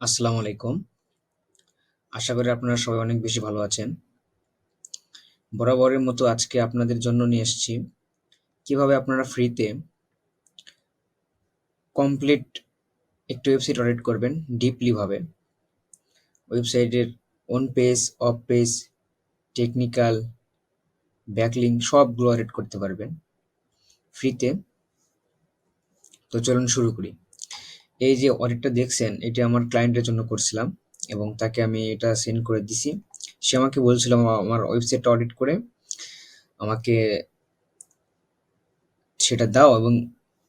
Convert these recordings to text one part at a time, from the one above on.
আসসালামু আলাইকুম। আশা করি আপনারা সবাই অনেক বেশি ভালো আছেন। বরাবরের মতো আজকে আপনাদের জন্য নিয়ে এসেছি কিভাবে আপনারা ফ্রিতে কমপ্লিট একটি ওয়েবসাইট অডিট করবেন ডিপলি ভাবে। ওয়েবসাইটের on page, of page, technical, backlink সবগুলো অডিট করতে পারবেন ফ্রিতে। তো চলুন শুরু করি। এই যে অডিটটা দেখছেন, এটা আমার ক্লায়েন্টের জন্য করছিলাম এবং তাকে আমি এটা সেন্ড করে দিছি। সে আমাকে বলছিল আমার ওয়েবসাইটটা অডিট করে আমাকে সেটা দাও এবং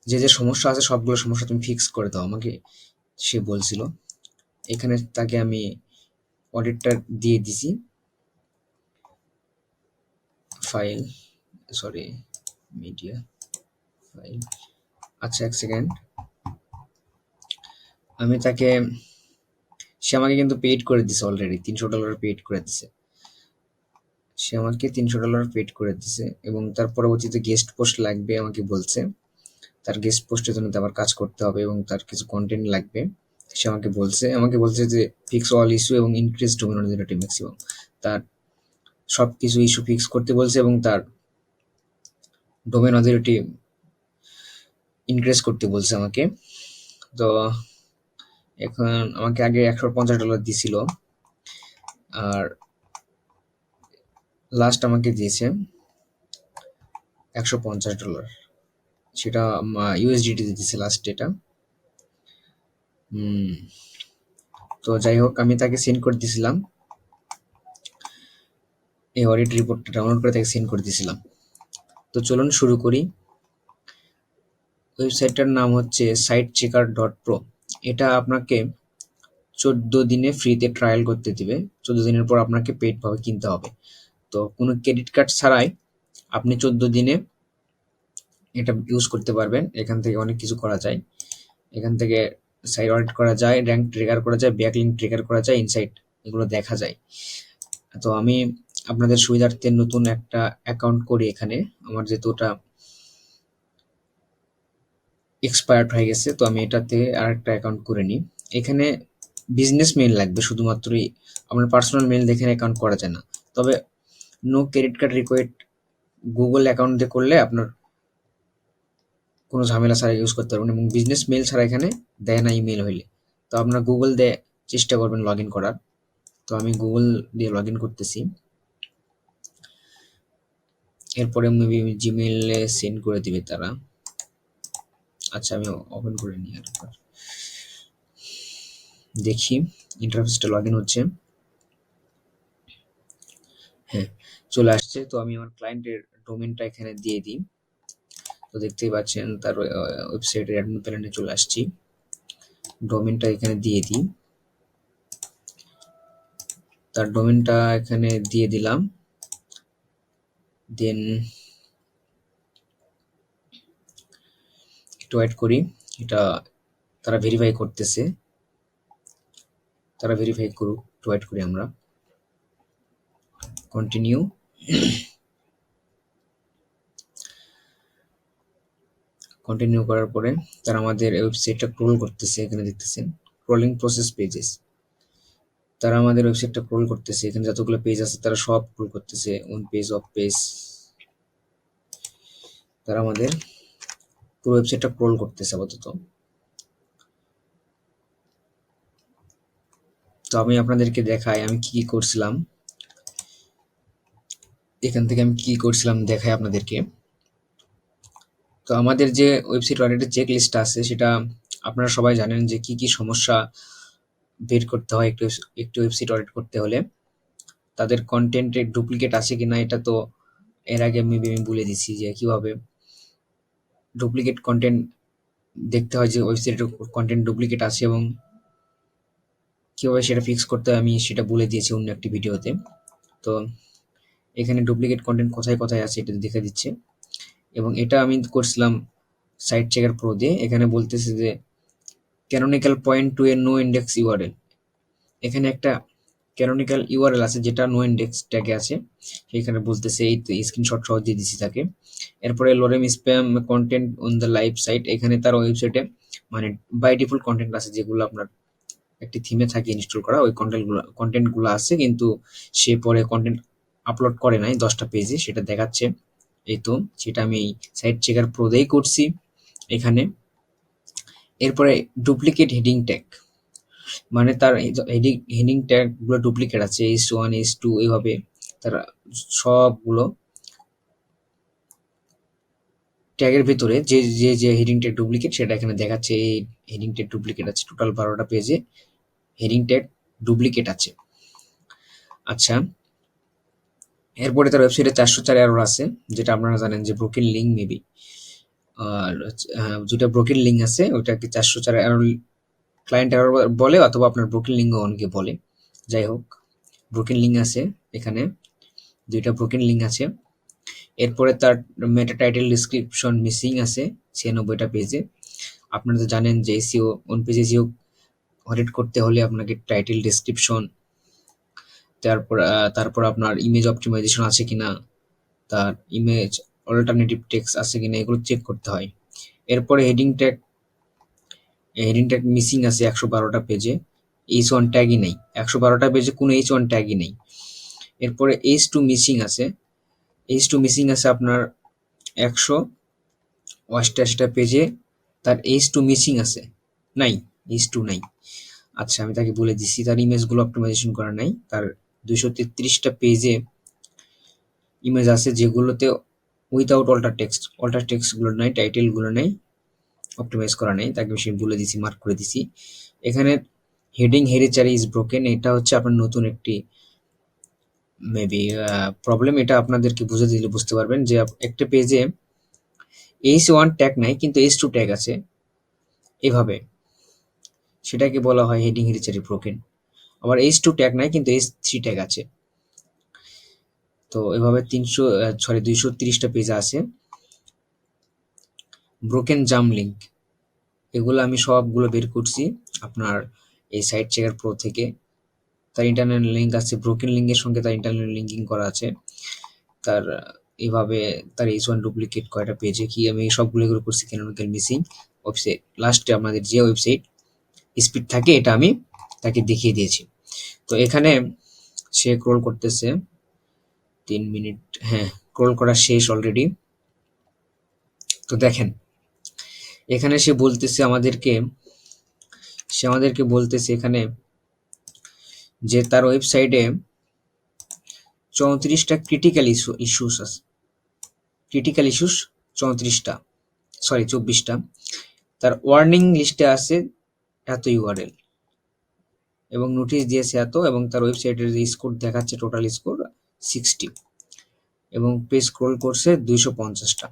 যে সমস্যা আছে সবগুলো সমস্যা তুমি ফিক্স করে দাও আমাকে, সে বলছিল। এখানে তাকে আমি অডিটটা দিয়ে দিছি। File, sorry, media file. আচ্ছা, এক সেকেন্ড। আমি তাকে, সে আমাকে কিন্তু পেইড করে দিছে অলরেডি, $300 পেইড করে দিছে। সে আমাকে $300 পেইড করে দিছে এবং তার পরবর্তীতে গেস্ট পোস্ট লাগবে আমাকে বলছে। তার গেস্ট পোস্টের জন্য তো আবার কাজ করতে হবে এবং তার কিছু কন্টেন্ট লাগবে। সে আমাকে বলছে যে ফিক্স অল ইস্যু এবং ইনক্রিজ ডোমেন অথরিটি ম্যাক্সিমাম। তার সব কিছু ইস্যু ফিক্স করতে বলছে এবং তার ডোমেন অথরিটি ইনক্রিজ করতে বলছে আমাকে। তো এখন আমাকে আগে $150 দিছিল, আর লাস্ট আমাকে দিয়েছে $150। সেটা ইউএসডিটি দিয়েছে লাস্ট এটা। তো যাই হোক, আমি তাকে সেন্ড করে দিয়েছিলাম, এই অডিট রিপোর্টটা ডাউনলোড করে তাকে সেন্ড করে দিয়েছিলাম। তো চলুন শুরু করি। ওয়েবসাইটটার নাম হচ্ছে sitechecker.pro। এটা আপনাকে 14 দিনে ফ্রিতে ট্রায়াল করতে দিবে। 14 দিনের পর আপনাকে পেইড ভাবে কিনতে হবে। তো কোনো ক্রেডিট কার্ড ছাড়াই আপনি 14 দিনে এটা ইউজ করতে পারবেন। এখান থেকে অনেক কিছু করা যায়। এখান থেকে সাইট অডিট করা যায়, র্যাঙ্ক ট্রিগার করা যায়, ব্যাকলিঙ্ক ট্রিগার করা যায়, ইনসাইট এগুলো দেখা যায়। তো আমি আপনাদের সুবিধার্থে নতুন একটা অ্যাকাউন্ট করি এখানে। আমার যেহেতু ওটা এক্সপায়ার্ড হয়ে গেছে, তো আমি এটাতে আরেকটা অ্যাকাউন্ট করে নিই। এখানে বিজনেস মেইল লাগবে শুধুমাত্রই, আপনার পার্সোনাল মেইল দেখে অ্যাকাউন্ট করা যায় না। তবে no credit card required Google account দিয়ে করলে আপনার কোনো ঝামেলা ছাড়া ইউজ করতে পারবেন এবং বিজনেস মেইল ছাড়া এখানে দেয় না ইমেল হইলে। তো আপনার গুগল দিয়ে চেষ্টা করবেন লগ ইন করার। তো আমি গুগল দিয়ে লগ ইন করতেছি। এরপরে মেবি জিমেইলে সেন্ড করে দিবে তারা। আচ্ছা, আমি ওপেন করে নিই একবার, দেখি ইন্টারফেসটা লগ ইন হচ্ছে। হ্যাঁ, চলে আসছে। তো আমি আমার ক্লায়েন্টের ডোমেনটা এখানে দিয়ে দিই। তো দেখতেই পাচ্ছেন তার ওয়েবসাইটের অ্যাডমিন প্যানেলে চলে আসছি। ডোমেনটা এখানে দিয়ে দিই। তার ডোমেনটা এখানে দিয়ে দিলাম। দেন একটু ওয়েট করি, এটা তারা ভেরিফাই করতেছে। তারা ভেরিফাই করুক, একটু ওয়েট করি আমরা। কন্টিনিউ। কন্টিনিউ করার পরে তারা আমাদের ওয়েবসাইটটা ক্রল করতেছে। এখানে দেখতেছেন ক্রলিং প্রসেস পেজেস। তারা আমাদের ওয়েবসাইটটা ক্রল করতেছে। এখানে যতগুলো পেজ আছে তারা সব ক্রল করতেছে, অন পেজ, অফ পেজ। তারা আমাদের পুরো ওয়েবসাইটটা ক্রল করতেছে আপাতত। তো আমি আপনাদেরকে দেখাই আমি কি করছিলাম। এখান থেকে আমি কি করছিলাম দেখাই আপনাদেরকে। তো আমাদের যে ওয়েবসাইট অডিটের চেক লিস্টটা আছে, সেটা আপনারা সবাই জানেন যে কি কি সমস্যা বের করতে হয় একটু ওয়েবসাইট অডিট করতে হলে। তাদের কন্টেন্টে ডুপ্লিকেট আছে কিনা, এটা তো এর আগে আমি বলে দিছি যে কিভাবে ডুপ্লিকেট কন্টেন্ট দেখতে হয়, যে ওয়েবসাইটের কন্টেন্ট ডুপ্লিকেট আছে এবং কিভাবে সেটা ফিক্স করতে হয় আমি সেটা বলে দিয়েছি অন্য একটি ভিডিওতে। তো এখানে ডুপ্লিকেট কন্টেন্ট কোথায় কোথায় আছে এটা দেখে দিচ্ছে এবং এটা আমি করছিলাম সাইট চেকার প্রো দিয়ে। এখানে বলতেছে যে ক্যানোনিক্যাল পয়েন্ট টু এ নো ইন্ডেক্স ইউআরএল। এখানে একটা ক্যানোনিক্যাল ইউআরএল আছে যেটা নো ইন্ডেক্স ট্যাগে আছে, সেখানে বলতেছে এই স্ক্রিনশট সহ দিয়ে দিচ্ছি তাকে। এরপরে lorem spam content on the live site. এখানে তার ওয়েবসাইটে মানে বাই ডিফল্ট কন্টেন্ট আছে যেগুলো আপনার একটি থিমে থাকে ইনস্টল করা, ওই কন্টেন্টগুলো আছে, কিন্তু সে পরে কন্টেন্ট আপলোড করে নাই 10টা পেজে, সেটা দেখাচ্ছে। এই তো সেটা আমি সাইট চেকার প্রো দিয়েই করছি এখানে। এরপরে ডুপ্লিকেট হেডিং ট্যাগ, মানে তার হেডিং ট্যাগ গুলো ডুপ্লিকেট আছে, H1 H2 এইভাবে তার সবগুলো ট্যাগের ভিতরে যে যে যে হেডিং ট্যাগ ডুপ্লিকেট সেটা এখানে দেখাচ্ছে। এই হেডিং ট্যাগ ডুপ্লিকেট আছে, টোটাল 12টা পেজে হেডিং ট্যাগ ডুপ্লিকেট আছে। আচ্ছা, এরপরে তার ওয়েবসাইটে 404 এরর আছে, যেটা আপনারা জানেন যে ব্রোকেন লিঙ্ক মেবি, আর যেটা ব্রোকেন লিঙ্ক আছে ওইটাকে 404 এরর, ক্লায়েন্ট এরর বলে, অথবা আপনার ব্রোকেন লিঙ্কও অনেকে বলে। যাই হোক, ব্রোকেন লিঙ্ক আছে এখানে, 2টা ব্রোকেন লিঙ্ক আছে। এরপরে তার মেটা টাইটেল ডিসক্রিপশন মিসিং আছে 96টা পেজে। আপনারা তো জানেন যে SEO on page SEO audit করতে হলে আপনাকে টাইটেল ডেসক্রিপশন, তারপর আপনার ইমেজ অপটিমাইজেশন আছে কিনা, তার ইমেজ অল্টারনেটিভ টেক্সট আছে কিনা, এগুলো চেক করতে হয়। এরপরে হেডিং ট্যাগ মিসিং আছে 112টা পেজে, H1 ট্যাগই নেই, 112টা পেজে কোনো H1 ট্যাগই নেই। এরপরে H2 মিসিং আছে, আপনার 188টা পেজে, তার H2 মিসিং আছে, নাই, H2 নাই। আচ্ছা, আমি তাকে বলে দিছি তার ইমেজগুলো অপটিমাইজেশন করা নাই। তার 233টা পেজে ইমেজ আছে যেগুলোতে উইথাউট অল্টার টেক্সট গুলো নাই, টাইটেল গুলো নাই, অপটিমাইজ করা নেই। তাকে সে বলে দিছি, মার্ক করে দিছি। এখানে হেডিং হেরিচারি ইজ ব্রোকেন, এটা হচ্ছে আপনার নতুন একটি মেবি প্রবলেম। এটা আপনাদেরকে বুঝে দিলে বুঝতে পারবেন যে একটা পেজে H1 ট্যাগ নাই কিন্তু H2 ট্যাগ আছে, এভাবে সেটাকে বলা হয় হেডিং হেরিচারি ব্রোকেন। আবার H2 ট্যাগ নাই কিন্তু H3 ট্যাগ আছে। তো এভাবে 230টা পেজ আছে। ব্রোকেন জাম লিঙ্ক, এগুলো আমি সবগুলো বের করছি আপনার এই সাইট চেকার প্রো থেকে। তার ইন্টারনাল লিঙ্ক আছে, ব্রোকেন লিঙ্কের সঙ্গে তার ইন্টারনাল লিঙ্কিং করা আছে। তার এইভাবে তার H1 ডুপ্লিকেট কয়টা পেজে কি, আমি সবগুলো এগুলো করছি। ক্যানোনিক্যাল মিসিং ওয়েবসাইট, লাস্টে আপনাদের যে ওয়েবসাইট স্পিড থাকে এটা আমি তাকে দেখিয়ে দিয়েছি। তো এখানে সে ক্রল করতেছে 3 মিনিট, হ্যাঁ ক্রল করা শেষ অলরেডি। তো দেখেন এখানে সে আমাদেরকে বলতেছে এখানে যে তার ওয়েবসাইটে 34টা ক্রিটিক্যাল ইস্যুস আছে, 24টা। তার ওয়ার্নিং লিস্টে আছে এত ইউআরএল এবং নোটিশ দিয়েছে এত, এবং তার ওয়েবসাইটের যে স্কোর দেখাচ্ছে টোটাল স্কোর 60, এবং পেজ স্ক্রল করছে 250টা।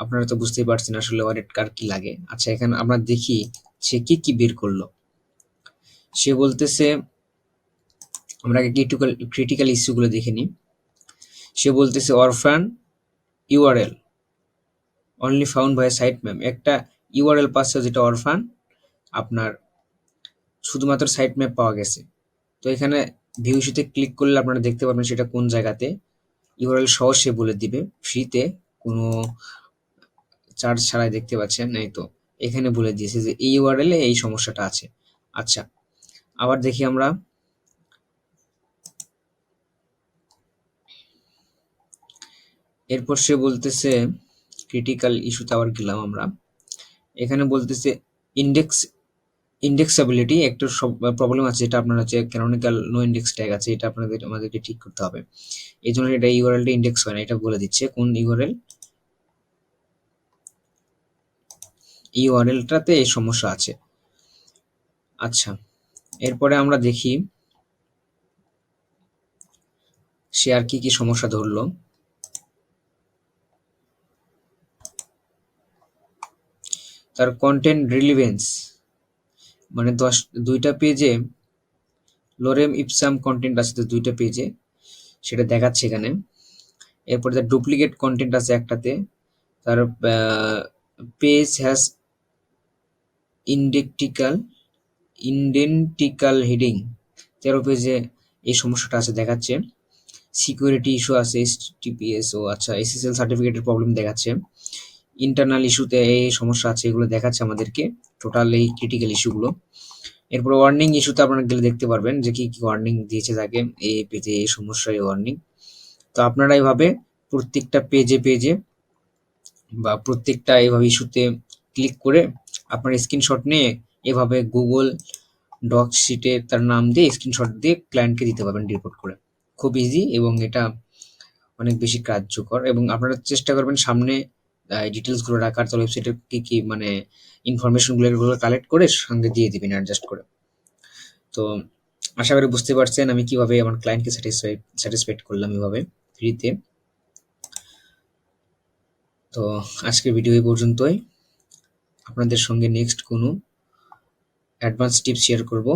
আপনারা তো বুঝতেই পারছেন আসলে অডিট কার কি লাগে। আচ্ছা, এখানে আমরা দেখি সে কি বের করলো। সে বলতেছে, আমরা আগে ক্রিটিক্যাল ইস্যুগুলো দেখে নিই। সে বলতেছে orphan URL only found by site map, একটা ইউআরএল পাচ্ছে যেটা অরফান, আপনার শুধুমাত্র সাইট ম্যাপ পাওয়া গেছে। তো এখানে ভিউ ইস্যুতে ক্লিক করলে আপনারা দেখতে পারবেন সেটা কোন জায়গাতে, ইউআরএল সহ সে বলে দিবে, ফ্রিতে, কোনো চার্জ ছাড়াই, দেখতে পাচ্ছেন এই তো এখানে বলে দিয়েছে যে এই ইউআরএল এ এই সমস্যাটা আছে। আচ্ছা, আবার দেখি আমরা, এরপর সে বলতেছে ক্রিটিক্যাল ইস্যুতে আবার গেলাম আমরা, এখানে বলতেছে ইন্ডেক্সাবিলিটি একটা প্রবলেম আছে, যেটা আপনার হচ্ছে ক্যানোনিক্যাল নো ইন্ডেক্স ট্যাগ আছে, এটা আমাদেরকে ঠিক করতে হবে। এই জন্য এটা ইউআরএলটা ইন্ডেক্স হয় না, এটা বলে দিচ্ছে কোন ইউআরএলটাতে এই সমস্যা আছে। আচ্ছা, এরপরে আমরা দেখি সে আর কি সমস্যা ধরলো। তার কন্টেন্ট রিলিভেন্স, মানে 2টা পেজে লোরেম ইপসাম কন্টেন্ট আছে, তো 2টা পেজে সেটা দেখাচ্ছে এখানে। এরপরে তার ডুপ্লিকেট কন্টেন্ট আছে একটাতে, তার পেজ হ্যাজ ইন্ডেন্টিক্যাল হেডিং, 13 পেজে এই সমস্যাটা আছে দেখাচ্ছে। সিকিউরিটি ইস্যু আছে, HTTPS ও আচ্ছা SSL সার্টিফিকেটের প্রবলেম দেখাচ্ছে। ইন্টারনাল ইস্যুতে এই সমস্যা আছে, এগুলো দেখাচ্ছে আমাদেরকে টোটাল এই ক্রিটিক্যাল ইস্যুগুলো। এরপর ওয়ার্নিং ইস্যুতে আপনারা গেলে দেখতে পারবেন যে কি ওয়ার্নিং দিয়েছে তাকে, এই পেজে এই সমস্যার ওয়ার্নিং। তো আপনারা এইভাবে প্রত্যেকটা পেজে পেজে বা প্রত্যেকটা এইভাবে ইস্যুতে ক্লিক করে আপনার স্ক্রিনশট নিয়ে এভাবে গুগল ডক শিটে তার নাম দিয়ে স্ক্রিনশট দিয়ে ক্লায়েন্টকে দিতে পারবেন রিপোর্ট করে। খুব ইজি এবং এটা অনেক বেশি কার্যকর। এবং আপনারা চেষ্টা করবেন সামনে ডিটেলসগুলো রাখার, তার ওয়েবসাইটের কি কি মানে ইনফরমেশনগুলো এগুলো কালেক্ট করে সঙ্গে দিয়ে দিবেন অ্যাডজাস্ট করে। তো আশা করি বুঝতে পারছেন আমি কিভাবে আমার ক্লায়েন্টকে স্যাটিসফাইড করলাম এভাবে ফ্রিতে। তো আজকের ভিডিও এই পর্যন্তই। আপনাদের সঙ্গে নেক্সট কোনো অ্যাডভান্স টিপস শেয়ার করব।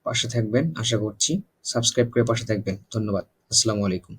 পাশে থাকবেন আশা করছি। সাবস্ক্রাইব করে পাশে থাকবেন। ধন্যবাদ। আসসালামু আলাইকুম।